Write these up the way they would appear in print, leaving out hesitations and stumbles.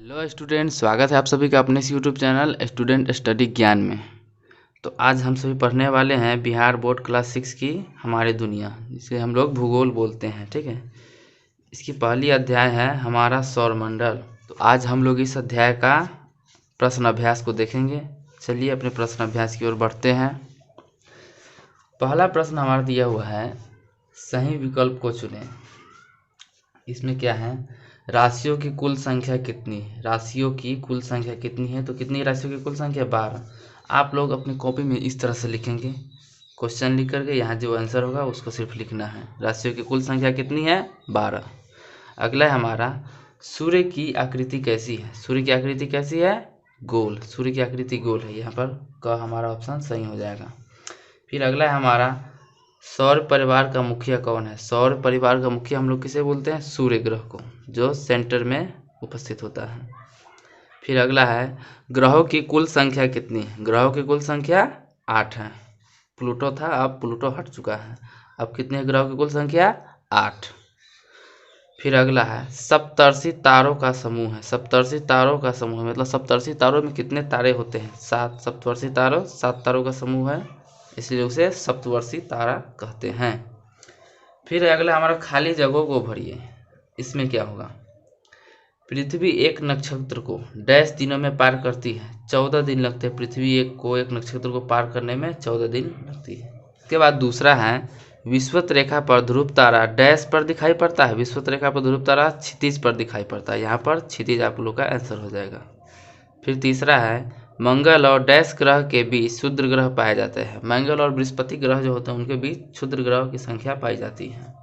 Hello student, स्वागत है आप सभी का अपने इस यूट्यूब चैनल स्टूडेंट स्टडी ज्ञान में। तो आज हम सभी पढ़ने वाले हैं बिहार बोर्ड क्लास 6 की हमारी दुनिया, जिसे हम लोग भूगोल बोलते हैं। ठीक है, इसकी पहली अध्याय है हमारा सौरमंडल। तो आज हम लोग इस अध्याय का प्रश्न अभ्यास को देखेंगे। चलिए अपने प्रश्न अभ्यास की ओर बढ़ते हैं। पहला प्रश्न हमारा दिया हुआ है, सही विकल्प को चुनें। इसमें क्या है, राशियों की कुल संख्या कितनी है। राशियों की कुल संख्या कितनी है, तो कितनी राशियों की कुल संख्या 12। आप लोग अपनी कॉपी में इस तरह से लिखेंगे, क्वेश्चन लिख करके यहाँ जो आंसर होगा उसको सिर्फ लिखना है। राशियों की कुल संख्या कितनी है, 12। अगला है हमारा, सूर्य की आकृति कैसी है। सूर्य की आकृति कैसी है, गोल। सूर्य की आकृति गोल है, यहाँ पर का हमारा ऑप्शन सही हो जाएगा। फिर अगला है हमारा, सौर परिवार का मुखिया कौन है। सौर परिवार का मुखिया हम लोग किसे बोलते हैं, सूर्य ग्रह को, जो सेंटर में उपस्थित होता है। फिर अगला है, ग्रहों की कुल संख्या कितनी है। ग्रहों की कुल संख्या 8 है। प्लूटो था, अब प्लूटो हट चुका है। अब कितनी है ग्रहों की कुल संख्या, 8। फिर अगला है, सप्तर्षि तारों का समूह है। सप्तर्षि तारों का समूह मतलब सप्तर्षि तारों में कितने तारे होते हैं, 7। सप्तवर्षी तारों 7 तारों का समूह है, इसलिए उसे सप्तवर्षी तारा कहते हैं। फिर अगला हमारा, खाली जगहों को भरिए। इसमें क्या होगा, पृथ्वी एक नक्षत्र को डैश दिनों में पार करती है। 14 दिन लगते हैं पृथ्वी एक नक्षत्र को पार करने में 14 दिन लगती है। इसके बाद दूसरा है, विषुवत रेखा पर ध्रुव तारा डैश पर दिखाई पड़ता है। विषुवत रेखा पर ध्रुव तारा क्षितिज पर दिखाई पड़ता है। यहाँ पर क्षितिज आप लोग का आंसर हो जाएगा। फिर तीसरा है, मंगल और डैश ग्रह के बीच क्षुद्र ग्रह पाए जाते हैं। मंगल और बृहस्पति ग्रह जो होते हैं उनके बीच क्षुद्र ग्रहों की संख्या पाई जाती है।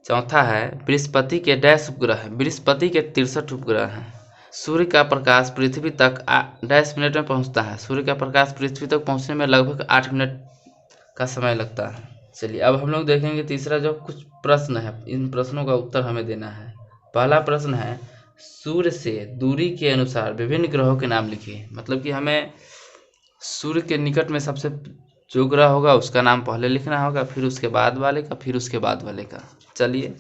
चौथा है, बृहस्पति के डैश उपग्रह। बृहस्पति के 63 उपग्रह हैं। सूर्य का प्रकाश पृथ्वी तक डैश मिनट में पहुंचता है। सूर्य का प्रकाश पृथ्वी तक पहुंचने में लगभग 8 मिनट का समय लगता है। चलिए अब हम लोग देखेंगे तीसरा जो कुछ प्रश्न है, इन प्रश्नों का उत्तर हमें देना है। पहला प्रश्न है, सूर्य से दूरी के अनुसार विभिन्न ग्रहों के नाम लिखिए। मतलब कि हमें सूर्य के निकट में सबसे जो ग्रह होगा उसका नाम पहले लिखना होगा, फिर उसके बाद वाले का, फिर उसके बाद वाले का। चलिए,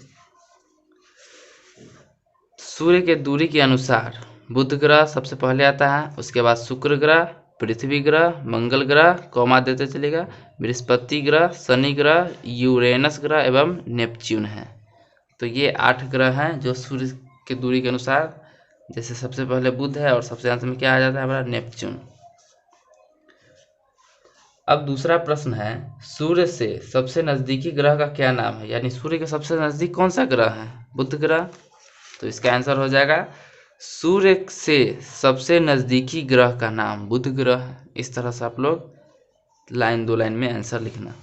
सूर्य के दूरी के अनुसार बुध ग्रह सबसे पहले आता है, उसके बाद शुक्र ग्रह, पृथ्वी ग्रह, मंगल ग्रह, कॉमा देते चलेगा, बृहस्पति ग्रह, शनि ग्रह, यूरेनस ग्रह एवं नेपच्यून है। तो ये 8 ग्रह हैं जो सूर्य की दूरी के अनुसार, जैसे सबसे पहले बुध है और सबसे अंत में क्या आ जाता है हमारा, नेपच्यून। अब दूसरा प्रश्न है, सूर्य से सबसे नजदीकी ग्रह का क्या नाम है। यानी सूर्य के सबसे नजदीक कौन सा ग्रह है, बुध ग्रह। तो इसका आंसर हो जाएगा, सूर्य से सबसे नजदीकी ग्रह का नाम बुध ग्रह है। इस तरह से आप लोग लाइन 2 लाइन में आंसर लिखना।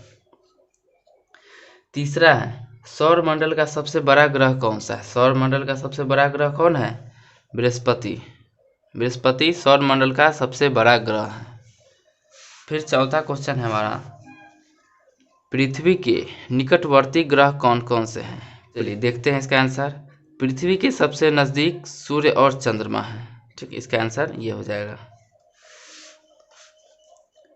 तीसरा है, सौर मंडल का सबसे बड़ा ग्रह कौन सा है। सौर मंडल का सबसे बड़ा ग्रह कौन है, बृहस्पति। बृहस्पति सौर मंडल का सबसे बड़ा ग्रह है। फिर चौथा क्वेश्चन है हमारा, पृथ्वी के निकटवर्ती ग्रह कौन कौन से हैं। चलिए देखते हैं इसका आंसर। पृथ्वी के सबसे नजदीक सूर्य और चंद्रमा है। ठीक, इसका आंसर ये हो जाएगा।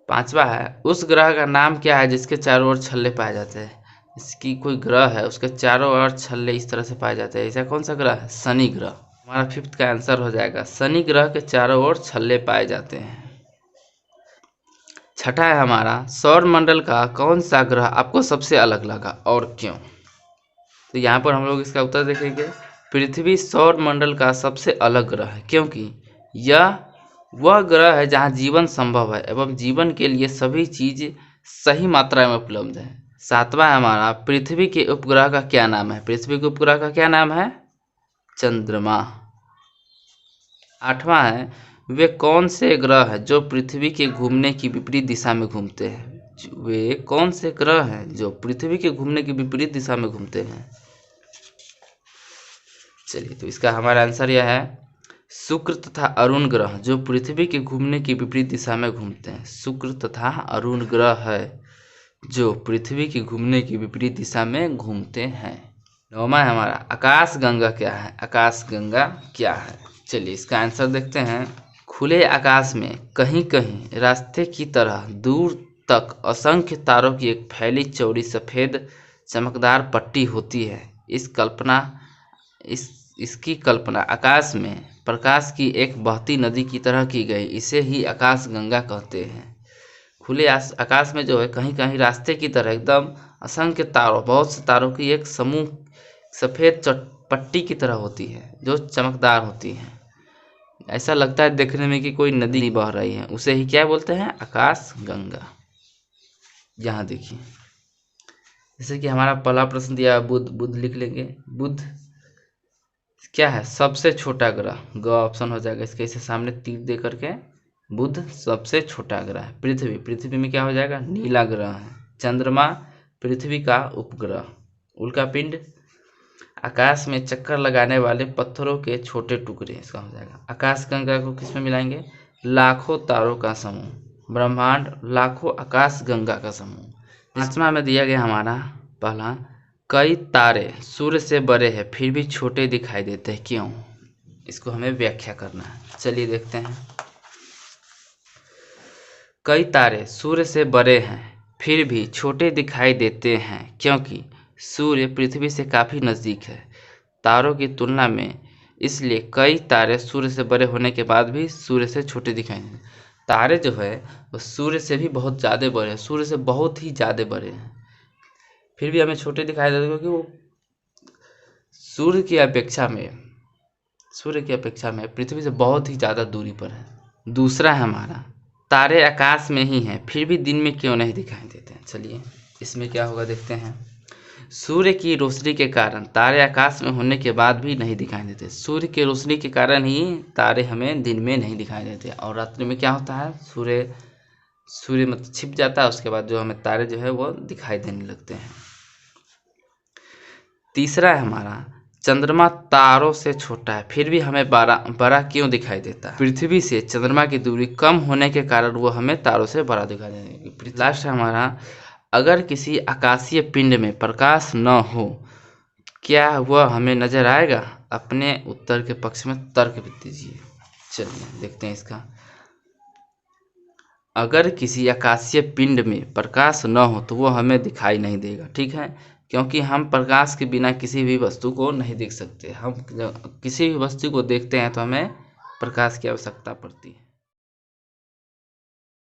पांचवा है, उस ग्रह का नाम क्या है जिसके चारों ओर छल्ले पाए जाते हैं। इसकी कोई ग्रह है, उसके चारों ओर छल्ले इस तरह से पाए जाते हैं, ऐसा कौन सा ग्रह है, शनि ग्रह। हमारा 5th का आंसर हो जाएगा, शनि ग्रह के चारों ओर छल्ले पाए जाते हैं। छठा है हमारा, सौर मंडल का कौन सा ग्रह आपको सबसे अलग लगा और क्यों। तो यहाँ पर हम लोग इसका उत्तर देखेंगे, पृथ्वी सौर मंडल का सबसे अलग ग्रह है क्योंकि यह वह ग्रह है जहाँ जीवन संभव है एवं जीवन के लिए सभी चीज सही मात्रा में उपलब्ध है। सातवां है हमारा, पृथ्वी के उपग्रह का क्या नाम है। पृथ्वी के उपग्रह का क्या नाम है, चंद्रमा। आठवां है, वे कौन से ग्रह हैं जो पृथ्वी के घूमने की विपरीत दिशा में घूमते हैं। वे कौन से ग्रह हैं जो पृथ्वी के घूमने की विपरीत दिशा में घूमते हैं। चलिए, तो इसका हमारा आंसर यह है, शुक्र तथा अरुण ग्रह जो पृथ्वी के घूमने की विपरीत दिशा में घूमते हैं। शुक्र तथा अरुण ग्रह है जो पृथ्वी के घूमने की विपरीत दिशा में घूमते हैं। 9वां है हमारा, आकाश गंगा क्या है। आकाश गंगा क्या है, चलिए इसका आंसर देखते हैं। खुले आकाश में कहीं कहीं रास्ते की तरह दूर तक असंख्य तारों की एक फैली चौड़ी सफ़ेद चमकदार पट्टी होती है। इसकी कल्पना आकाश में प्रकाश की एक बहती नदी की तरह की गई, इसे ही आकाश गंगा कहते हैं। खुले आकाश में जो है कहीं कहीं रास्ते की तरह एकदम असंख्य तारों, बहुत से तारों की एक समूह सफ़ेद पट्टी की तरह होती है जो चमकदार होती है। ऐसा लगता है देखने में कि कोई नदी बह रही है, उसे ही क्या बोलते हैं, आकाश गंगा। यहाँ देखिए, जैसे कि हमारा पहला प्रश्न दिया बुध, बुध लिख लेंगे। बुध क्या है, सबसे छोटा ग्रह, ग ऑप्शन हो जाएगा इसके, इसे सामने तीर दे करके। बुध सबसे छोटा ग्रह है। पृथ्वी, पृथ्वी में क्या हो जाएगा, नीला ग्रह है। चंद्रमा पृथ्वी का उपग्रह। उल्का पिंड आकाश में चक्कर लगाने वाले पत्थरों के छोटे टुकड़े, इसका हो जाएगा। आकाश गंगा को किस में मिलाएंगे, लाखों तारों का समूह। ब्रह्मांड लाखों आकाश गंगा का समूह। पांचवा में दिया गया हमारा पहला, कई तारे सूर्य से बड़े हैं फिर भी छोटे दिखाई देते हैं, क्यों? इसको हमें व्याख्या करना है। चलिए देखते हैं। कई तारे सूर्य से बड़े हैं फिर भी छोटे दिखाई देते हैं क्योंकि सूर्य पृथ्वी से काफ़ी नज़दीक है तारों की तुलना में, इसलिए कई तारे सूर्य से बड़े होने के बाद भी सूर्य से छोटे दिखाई देते हैं। तारे जो है वो सूर्य से भी बहुत ज़्यादा बड़े हैं, सूर्य से बहुत ही ज़्यादा बड़े हैं, फिर भी हमें छोटे दिखाई देते हैं क्योंकि वो सूर्य की अपेक्षा में पृथ्वी से बहुत ही ज़्यादा दूरी पर है। दूसरा है हमारा, तारे आकाश में ही हैं फिर भी दिन में क्यों नहीं दिखाई देते हैं। चलिए इसमें क्या होगा देखते हैं। सूर्य की रोशनी के कारण तारे आकाश में होने के बाद भी नहीं दिखाई देते। सूर्य की रोशनी के कारण ही तारे हमें दिन में नहीं दिखाई देते, और रात्रि में क्या होता है, सूर्य मतलब छिप जाता है, उसके बाद जो हमें तारे जो है वो दिखाई देने लगते हैं। तीसरा है हमारा, चंद्रमा तारों से छोटा है फिर भी हमें बड़ा क्यों दिखाई देता है। पृथ्वी से चंद्रमा की दूरी कम होने के कारण वो हमें तारों से बड़ा दिखाई देता है। लास्ट है हमारा, अगर किसी आकाशीय पिंड में प्रकाश न हो क्या वह हमें नजर आएगा। अपने उत्तर के पक्ष में तर्क दीजिए। चलिए देखते हैं इसका। अगर किसी आकाशीय पिंड में प्रकाश न हो तो वो हमें दिखाई नहीं देगा, ठीक है, क्योंकि हम प्रकाश के बिना किसी भी वस्तु को नहीं देख सकते। हम किसी भी वस्तु को देखते हैं तो हमें प्रकाश की आवश्यकता पड़ती है।